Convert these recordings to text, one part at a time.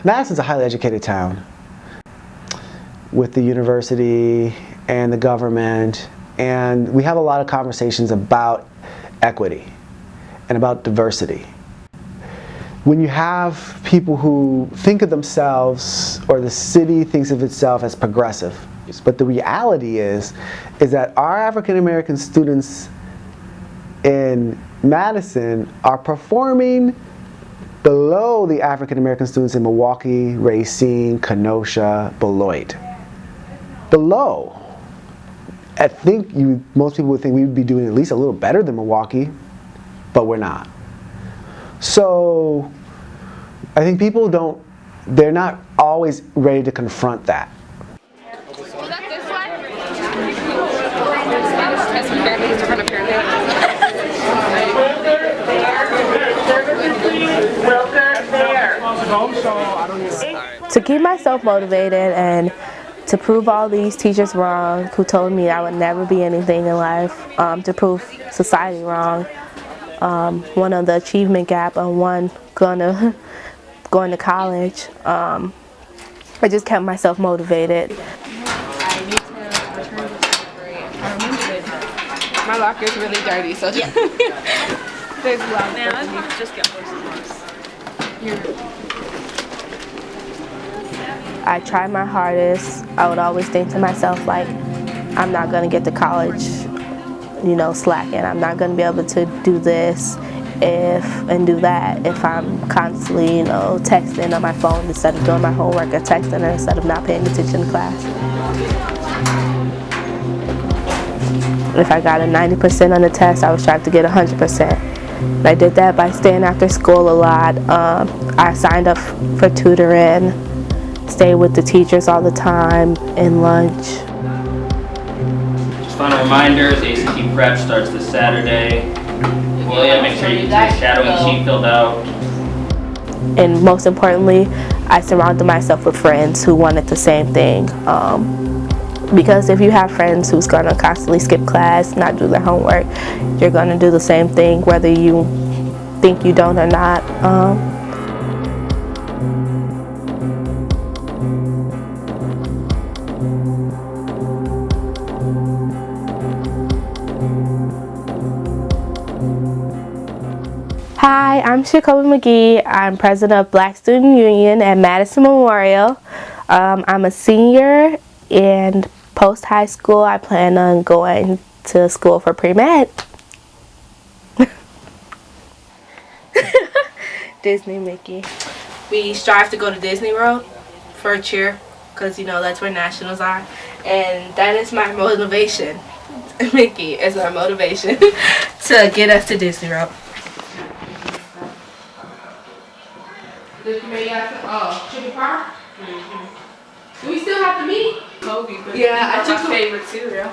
Madison's a highly educated town with the university and the government, and we have a lot of conversations about equity and about diversity. When you have people who think of themselves, or the city thinks of itself as progressive, but the reality is that our African American students in Madison are performing below the African American students in Milwaukee, Racine, Kenosha, Beloit. Below. I think most people would think we would be doing at least a little better than Milwaukee, but we're not. So I think people they're not always ready to confront that. Was that this one? That's some grandkids are gonna appear there. To keep myself motivated and to prove all these teachers wrong who told me I would never be anything in life, to prove society wrong, one on the achievement gap and one going to college, I just kept myself motivated. I need to return this grade. My locker is really dirty, so yeah. There's a lot of stuff. Just get worse and worse. I tried my hardest. I would always think to myself, like, I'm not going to get to college, slacking. I'm not going to be able to do this and do that if I'm constantly, texting on my phone instead of doing my homework, or texting instead of not paying attention to class. If I got a 90% on the test, I would strive to get 100%. And I did that by staying after school a lot. I signed up for tutoring, stayed with the teachers all the time, in lunch. Just final reminders, ACT Prep starts this Saturday. William, make sure you get your shadowing sheet filled out. And most importantly, I surrounded myself with friends who wanted the same thing. Because if you have friends who's going to constantly skip class, not do their homework, you're going to do the same thing whether you think you don't or not. Hi, I'm Shakobi McGee. I'm president of Black Student Union at Madison Memorial. I'm a senior, and post-high school I plan on going to school for pre-med. Disney Mickey. We strive to go to Disney World for a cheer, because that's where nationals are, and that is my motivation. Mickey is our motivation to get us to Disney World. Chicken Park? Do we still have to meet? Kobe, but Yeah, I took my favorite cereal.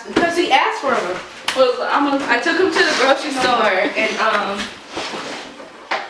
Because he asked for them. Well, I took him to the grocery store, and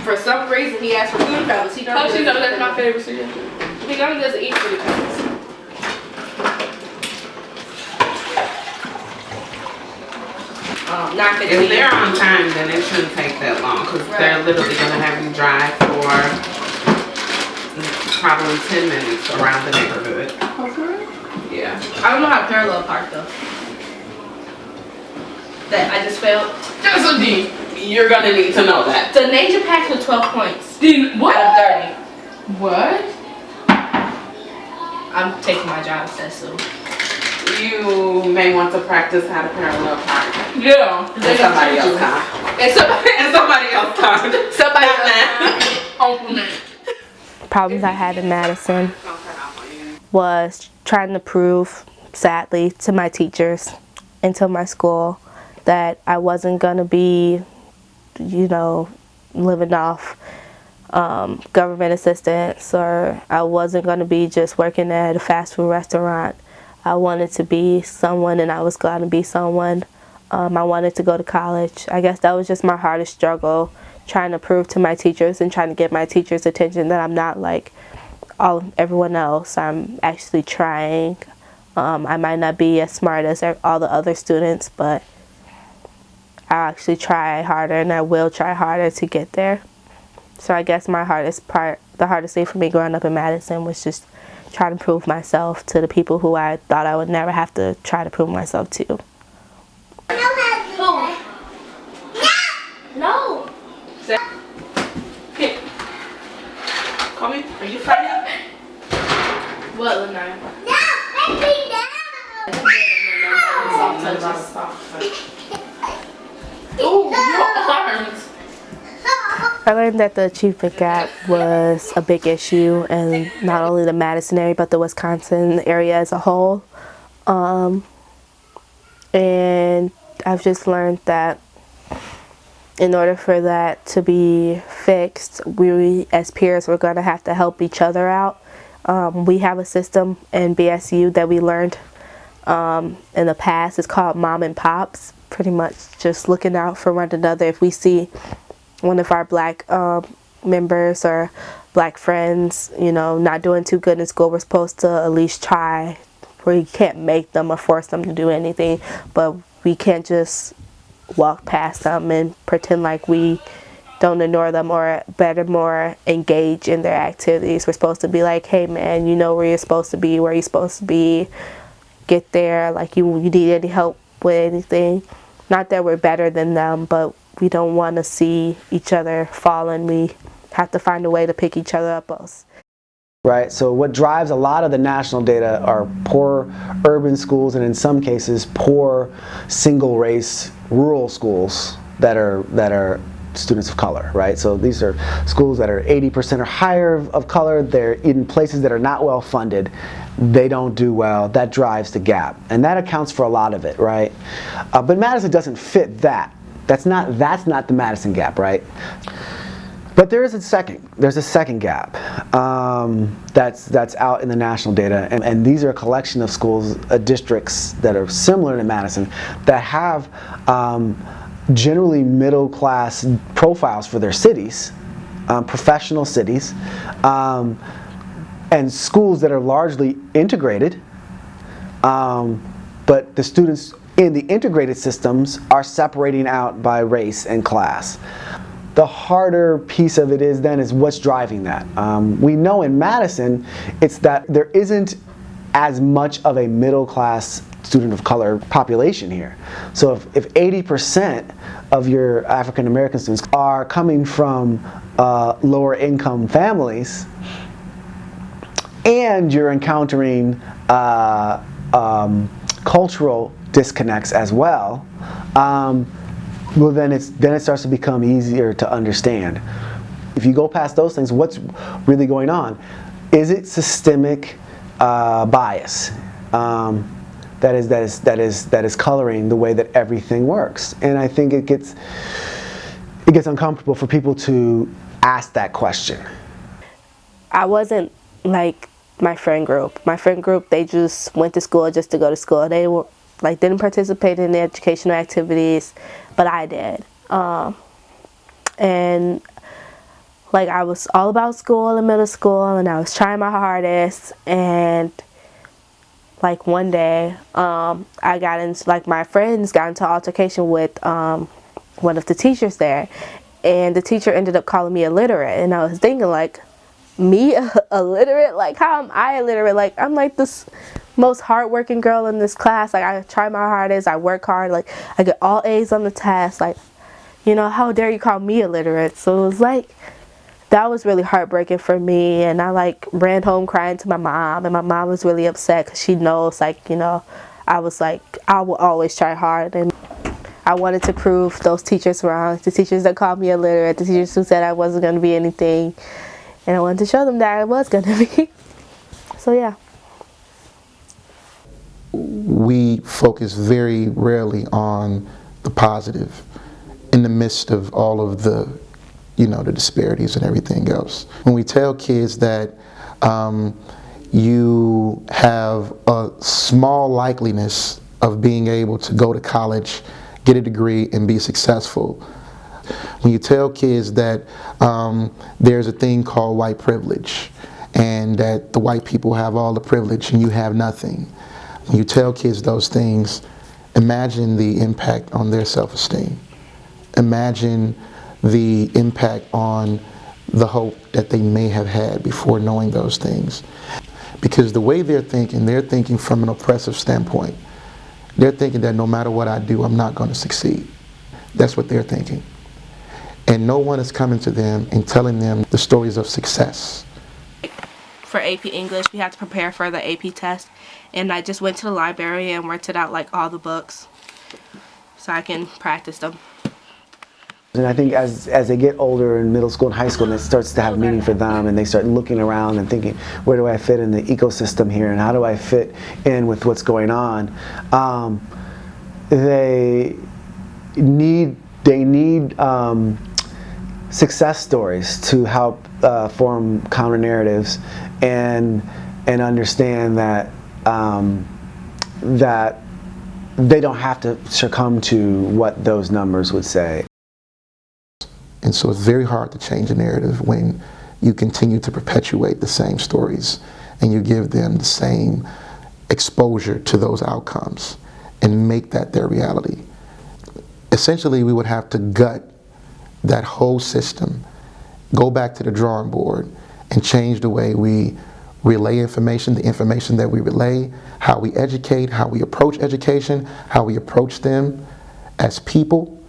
for some reason he asked for Fruity Pebbles. He how you know that's my favorite cereal? He only doesn't eat Fruity Pebbles. Not 15. If they're on time, then it shouldn't take that long, because they're literally going to have you drive for probably 10 minutes around the neighborhood. Okay. Yeah. I don't know how to parallel park though. That I just failed. Just a D. You're going to need to know that. The nature pack was 12 points What? out of 30. What? I'm taking my driver's test soon. You may want to practice how to parallel park. Yeah. In somebody else's car. And somebody else's car. somebody Not Uncle Nate. Problems I had in Madison was trying to prove, sadly, to my teachers and to my school that I wasn't going to be, living off government assistance, or I wasn't going to be just working at a fast food restaurant. I wanted to be someone, and I was going to be someone. I wanted to go to college. I guess that was just my hardest struggle, trying to prove to my teachers and trying to get my teachers' attention that I'm not like everyone else. I'm actually trying. I might not be as smart as all the other students, but I actually try harder, and I will try harder to get there. So I guess the hardest thing for me growing up in Madison was just trying to prove myself to the people who I thought I would never have to try to prove myself to. No. Here. Call me. Are you fighting? What, Lenore? Ooh, your arms. I learned that the achievement gap was a big issue in not only the Madison area but the Wisconsin area as a whole. And I've just learned that in order for that to be fixed, we as peers were going to have to help each other out. We have a system in BSU that we learned in the past. It's called Mom and Pops, pretty much just looking out for one another. If we see one of our black members or black friends, not doing too good in school, we're supposed to at least try. We can't make them or force them to do anything, but we can't just walk past them and pretend like we don't ignore them, or better, more engage in their activities. We're supposed to be like, hey man, you know where you're supposed to be, where you're supposed to be, get there, like you need any help with anything. Not that we're better than them, but we don't want to see each other fall, and we have to find a way to pick each other up. Right, so what drives a lot of the national data are poor urban schools, and in some cases poor single race rural schools that are students of color, right? So these are schools that are 80% or higher of color. They're in places that are not well funded. They don't do well. That drives the gap, and that accounts for a lot of it, right? But Madison doesn't fit that. That's not the Madison gap, right? But there's a second gap that's out in the national data, and these are a collection of schools, districts that are similar to Madison, that have generally middle class profiles for their cities, professional cities, and schools that are largely integrated, but the students in the integrated systems are separating out by race and class. The harder piece of it is what's driving that. We know in Madison, it's that there isn't as much of a middle class student of color population here. So if 80% of your African American students are coming from lower income families, and you're encountering cultural disconnects as well, well, then it starts to become easier to understand. If you go past those things, what's really going on? Is it systemic bias that is coloring the way that everything works? And I think it gets uncomfortable for people to ask that question. I wasn't like my friend group. My friend group, they just went to school just to go to school. They were didn't participate in the educational activities, but I did. And I was all about school in middle school, and I was trying my hardest. And one day, I got into my friends got into an altercation with one of the teachers there, and the teacher ended up calling me illiterate. And I was thinking, me illiterate? How am I illiterate? I'm this most hardworking girl in this class. I try my hardest, I work hard, I get all A's on the test. How dare you call me illiterate? So it was that was really heartbreaking for me, and I ran home crying to my mom, and my mom was really upset because she knows I was I will always try hard, and I wanted to prove those teachers wrong, the teachers that called me illiterate, the teachers who said I wasn't going to be anything, and I wanted to show them that I was going to be. So yeah. We focus very rarely on the positive in the midst of all of the, the disparities and everything else. When we tell kids that you have a small likeliness of being able to go to college, get a degree, and be successful. When you tell kids that there's a thing called white privilege, and that the white people have all the privilege and you have nothing. When you tell kids those things, imagine the impact on their self-esteem. Imagine the impact on the hope that they may have had before knowing those things. Because the way they're thinking from an oppressive standpoint. They're thinking that no matter what I do, I'm not going to succeed. That's what they're thinking. And no one is coming to them and telling them the stories of success. For AP English, we had to prepare for the AP test, and I just went to the library and worked it out, like all the books, so I can practice them. And I think as they get older in middle school and high school, and it starts to have meaning for them, and they start looking around and thinking, where do I fit in the ecosystem here, and how do I fit in with what's going on? They need success stories to help form counter narratives and understand that that they don't have to succumb to what those numbers would say. And so it's very hard to change a narrative when you continue to perpetuate the same stories and you give them the same exposure to those outcomes and make that their reality. Essentially, we would have to gut that whole system, go back to the drawing board, and change the way we relay information, the information that we relay, how we educate, how we approach education, how we approach them as people,